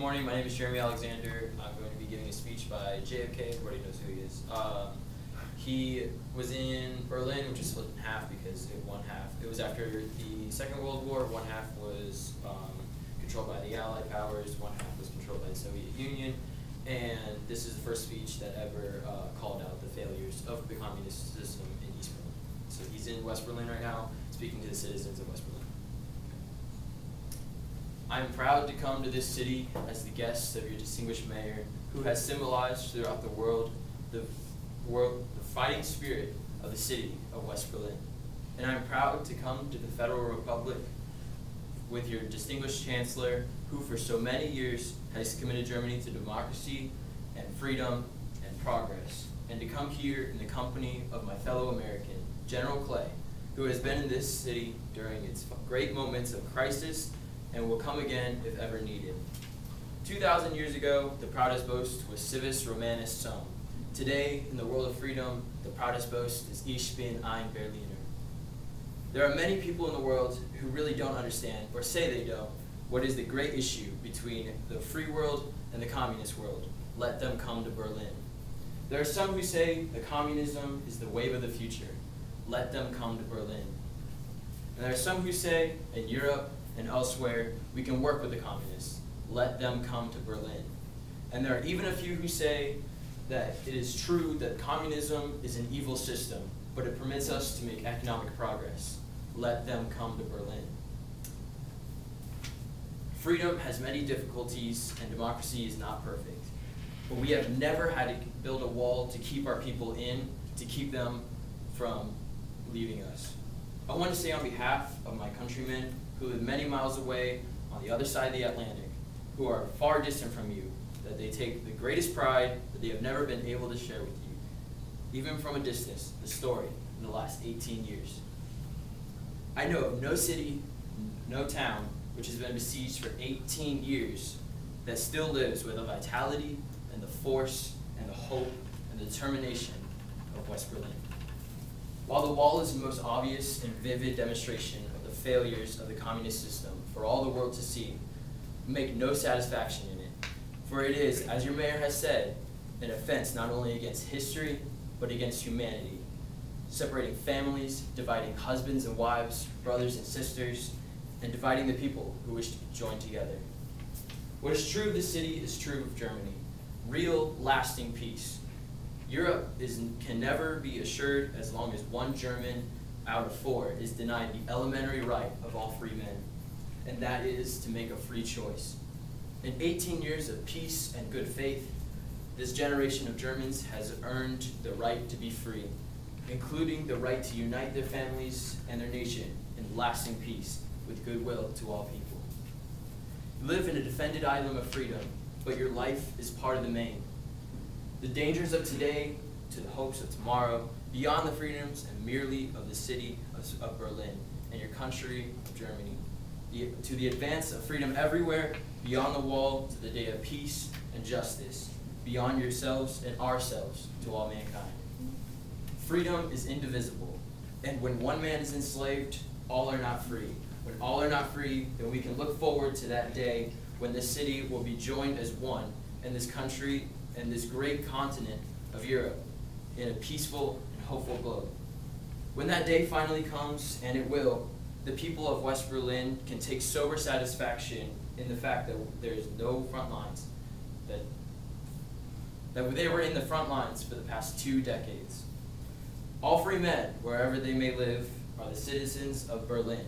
morning. My name is Jeremy Alexander. I'm going to be giving a speech by JFK. Everybody knows who he is. He was in Berlin, which is split in half because one half. It was after the Second World War. One half was controlled by the Allied powers. One half was controlled by the Soviet Union. And this is the first speech that ever called out the failures of the communist system in East Berlin. So he's in West Berlin right now, speaking to the citizens of West Berlin. I am proud to come to this city as the guest of your distinguished mayor, who has symbolized throughout the world the fighting spirit of the city of West Berlin. And I'm proud to come to the Federal Republic with your distinguished chancellor, who for so many years has committed Germany to democracy and freedom and progress, and to come here in the company of my fellow American, General Clay, who has been in this city during its great moments of crisis and will come again if ever needed. 2,000 years ago, the proudest boast was Civis Romanus Sum. Today, in the world of freedom, the proudest boast is Ich bin ein Berliner. There are many people in the world who really don't understand, or say they don't, what is the great issue between the free world and the communist world. Let them come to Berlin. There are some who say that communism is the wave of the future. Let them come to Berlin. And there are some who say, in Europe and elsewhere, we can work with the communists. Let them come to Berlin. And there are even a few who say that it is true that communism is an evil system, but it permits us to make economic progress. Let them come to Berlin. Freedom has many difficulties, and democracy is not perfect. But we have never had to build a wall to keep our people in, to keep them from leaving us. I want to say on behalf of my countrymen who live many miles away on the other side of the Atlantic, who are far distant from you, that they take the greatest pride that they have never been able to share with you, even from a distance, the story in the last 18 years. I know of no city, no town, which has been besieged for 18 years that still lives with the vitality and the force and the hope and the determination of West Berlin. While the wall is the most obvious and vivid demonstration of the failures of the communist system for all the world to see, make no satisfaction in it. For it is, as your mayor has said, an offense not only against history, but against humanity, separating families, dividing husbands and wives, brothers and sisters, and dividing the people who wish to be joined together. What is true of the city is true of Germany. Real, lasting peace. Europe can never be assured as long as one German out of 4 is denied the elementary right of all free men, and that is to make a free choice. In 18 years of peace and good faith, this generation of Germans has earned the right to be free, including the right to unite their families and their nation in lasting peace with goodwill to all people. You live in a defended island of freedom, but your life is part of the main. The dangers of today to the hopes of tomorrow, beyond the freedoms and merely of the city of Berlin and your country of Germany, to the advance of freedom everywhere, beyond the wall to the day of peace and justice, beyond yourselves and ourselves to all mankind. Freedom is indivisible, and when one man is enslaved, all are not free. When all are not free, then we can look forward to that day when this city will be joined as one, and this country and this great continent of Europe in a peaceful and hopeful globe. When that day finally comes, and it will, the people of West Berlin can take sober satisfaction in the fact that there is no front lines, that they were in the front lines for the past 2 decades. All free men, wherever they may live, are the citizens of Berlin,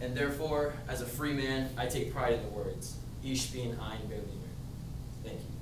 and therefore, as a free man, I take pride in the words, Ich bin ein Berliner. Thank you.